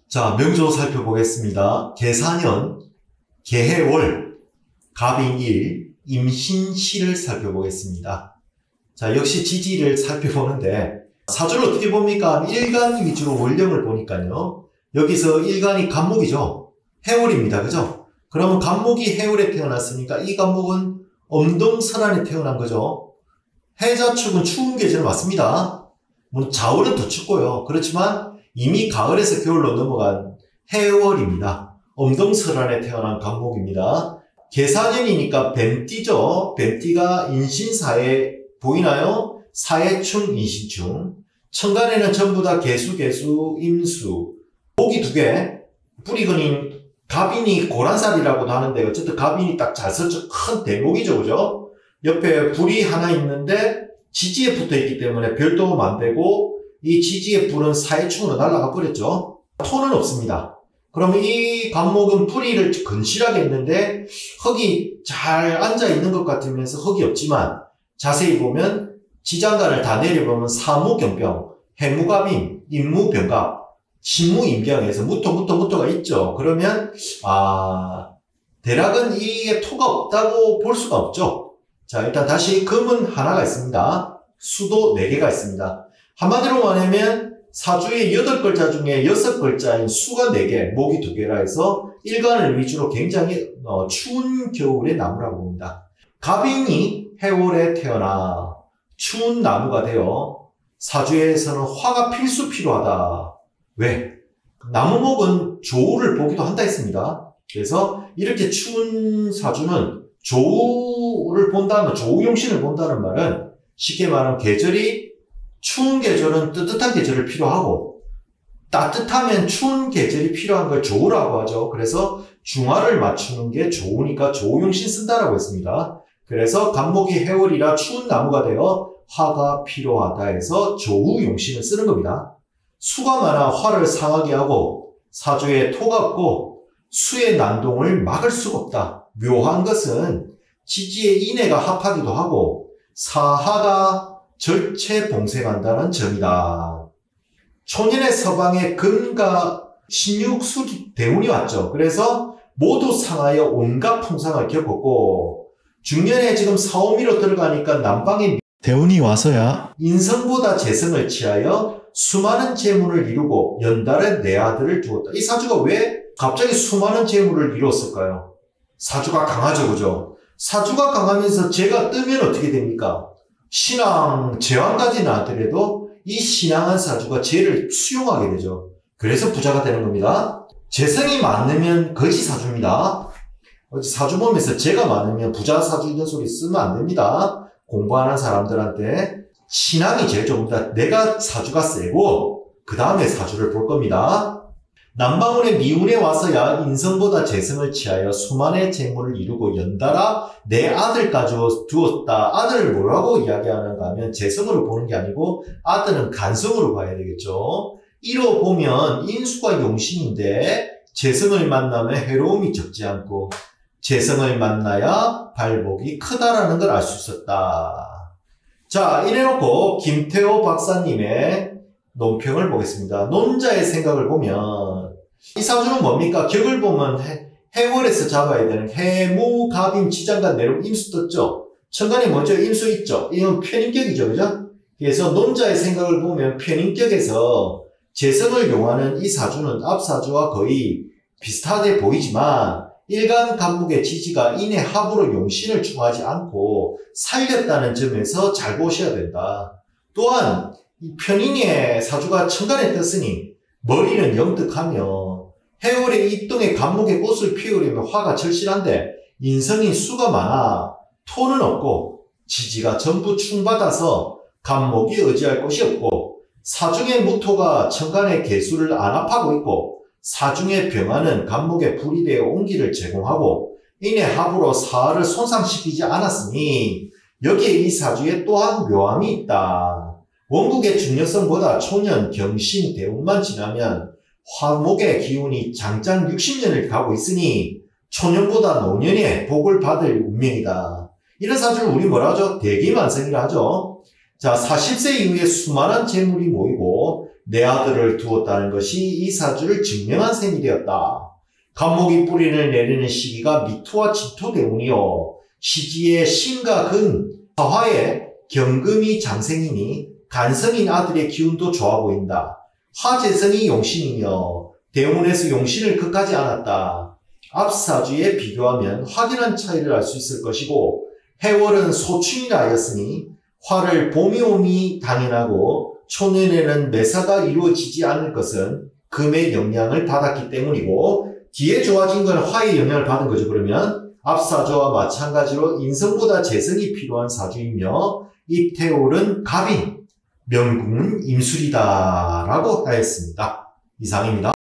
자, 명조 살펴보겠습니다. 계사년, 계해월, 갑인일, 임신시를 살펴보겠습니다. 자, 역시 지지를 살펴보는데 사주를 어떻게 봅니까? 일간 위주로 원령을 보니까요. 여기서 일간이 간목이죠. 해월입니다. 그죠? 그러면 간목이 해월에 태어났으니까 이 간목은 엄동설안에 태어난 거죠. 해자축은 추운 계절 맞습니다. 물론 자월은 더 춥고요. 그렇지만 이미 가을에서 겨울로 넘어간 해월입니다. 엄동설안에 태어난 간목입니다. 계사년이니까 뱀띠죠. 뱀띠가 인신사에 보이나요? 사해충, 인신충. 천간에는 전부 다 개수, 임수. 목이 두 개. 뿌리근인 갑인이 고란살이라고도 하는데 어쨌든 갑인이 딱 잘 서죠. 큰 대목이죠. 그죠? 옆에 불이 하나 있는데 지지에 붙어 있기 때문에 별도면 안 되고 이 지지의 불은 사해충으로 날아가 버렸죠. 토는 없습니다. 그러면 이 간목은 뿌리를 건실하게 했는데 흙이 잘 앉아 있는 것 같으면서 흙이 없지만 자세히 보면 지장간을 다 내려보면 사무경병, 해무갑인, 임무병갑, 신무임경에서 무토가 있죠. 그러면 대략은 이게 토가 없다고 볼 수가 없죠. 자, 일단 다시 금은 하나가 있습니다. 수도 4개가 있습니다. 한마디로 말하면 사주의 8글자 중에 6글자인 수가 4개, 목이 2개라 해서 일간을 위주로 굉장히 추운 겨울의 나무라고 봅니다. 갑인이 해월에 태어나 추운 나무가 되어 사주에서는 화가 필요하다. 왜? 나무목은 조우를 보기도 한다 했습니다. 그래서 이렇게 추운 사주는 조우를 본다는, 조우용신을 본다는 말은 쉽게 말하면 계절이 추운 계절은 뜨뜻한 계절을 필요하고 따뜻하면 추운 계절이 필요한 걸 조우라고 하죠. 그래서 중화를 맞추는 게 조우니까 조우용신 쓴다라고 했습니다. 그래서 간목이 해월이라 추운 나무가 되어 화가 필요하다 해서 조우용신을 쓰는 겁니다. 수가 많아 화를 상하게 하고 사주에 토가 없고 수의 난동을 막을 수가 없다. 묘한 것은 지지의 인해가 합하기도 하고 사하가 절체봉생한다는 점이다. 초년의 서방에 금과 신육수 대운이 왔죠. 그래서 모두 상하여 온갖 풍상을 겪었고 중년에 지금 사오미로 들어가니까 남방에 대운이 와서야 인성보다 재성을 취하여 수많은 재물을 이루고 연달에 4아들을 두었다. 이 사주가 왜 갑자기 수많은 재물을 이루었을까요? 사주가 강하죠. 그죠? 사주가 강하면서 재가 뜨면 어떻게 됩니까? 신앙, 제왕까지는 하더라도 이 신앙한 사주가 재를 수용하게 되죠. 그래서 부자가 되는 겁니다. 재성이 많으면 거지 사주입니다. 사주 보면서 재가 많으면 부자 사주 이런 소리 쓰면 안 됩니다. 공부하는 사람들한테 신앙이 제일 좋습니다. 내가 사주가 세고 그 다음에 사주를 볼 겁니다. 남방운의 미운에 와서야 인성보다 재성을 취하여 수많은 재물을 이루고 연달아 4아들까지 두었다. 아들을 뭐라고 이야기하는가 하면 재성으로 보는 게 아니고 아들은 간성으로 봐야 되겠죠. 이로 보면 인수가 용신인데 재성을 만나면 해로움이 적지 않고 재성을 만나야 발복이 크다라는 걸 알 수 있었다. 자, 이래놓고 김태호 박사님의 논평을 보겠습니다. 논자의 생각을 보면 이 사주는 뭡니까? 격을 보면 해월에서 잡아야 되는 해무, 갑임, 지장간, 내록, 임수 떴죠? 천간에 먼저 임수 있죠? 이건 편인격이죠. 그죠? 그래서 논자의 생각을 보면 편인격에서 재성을 용하는 이 사주는 앞 사주와 거의 비슷하게 보이지만 일간 간목의 지지가 인의 합으로 용신을 충하지 않고 살렸다는 점에서 잘 보셔야 된다. 또한 이 편인의 사주가 천간에 떴으니 머리는 영특하며 해월에 입동의 간목의 꽃을 피우려면 화가 절실한데 인성이 수가 많아 토는 없고 지지가 전부 충받아서 간목이 의지할 곳이 없고 사중의 무토가 천간의 개수를 안압하고 있고 사중의 병화는 간목의 불이 되어 온기를 제공하고 인의 합으로 사화를 손상시키지 않았으니 여기에 이 사주에 또한 묘함이 있다. 원국의 중력성보다 초년, 경신, 대운만 지나면 화목의 기운이 장장 60년을 가고 있으니 초년보다 노년에 복을 받을 운명이다. 이런 사주를 우리 뭐라 하죠? 대기만성이라 하죠. 자, 40세 이후에 수많은 재물이 모이고 내 아들을 두었다는 것이 이 사주를 증명한 셈이 되었다. 간목이 뿌리를 내리는 시기가 미토와 진토 때문이요. 시기의 신과 근, 화의 경금이 장생이니 간성인 아들의 기운도 좋아 보인다. 화재성이 용신이며 대운에서 용신을 극하지 않았다. 앞 사주에 비교하면 확연한 차이를 알 수 있을 것이고 해월은 소충이라 하였으니 화를 봄이 오미 당연하고 초년에는 매사가 이루어지지 않을 것은 금의 영향을 받았기 때문이고 뒤에 좋아진 건 화의 영향을 받은 거죠. 그러면 앞 사주와 마찬가지로 인성보다 재성이 필요한 사주이며 입태월은 갑인, 명궁은 임술이다 라고 하였습니다. 이상입니다.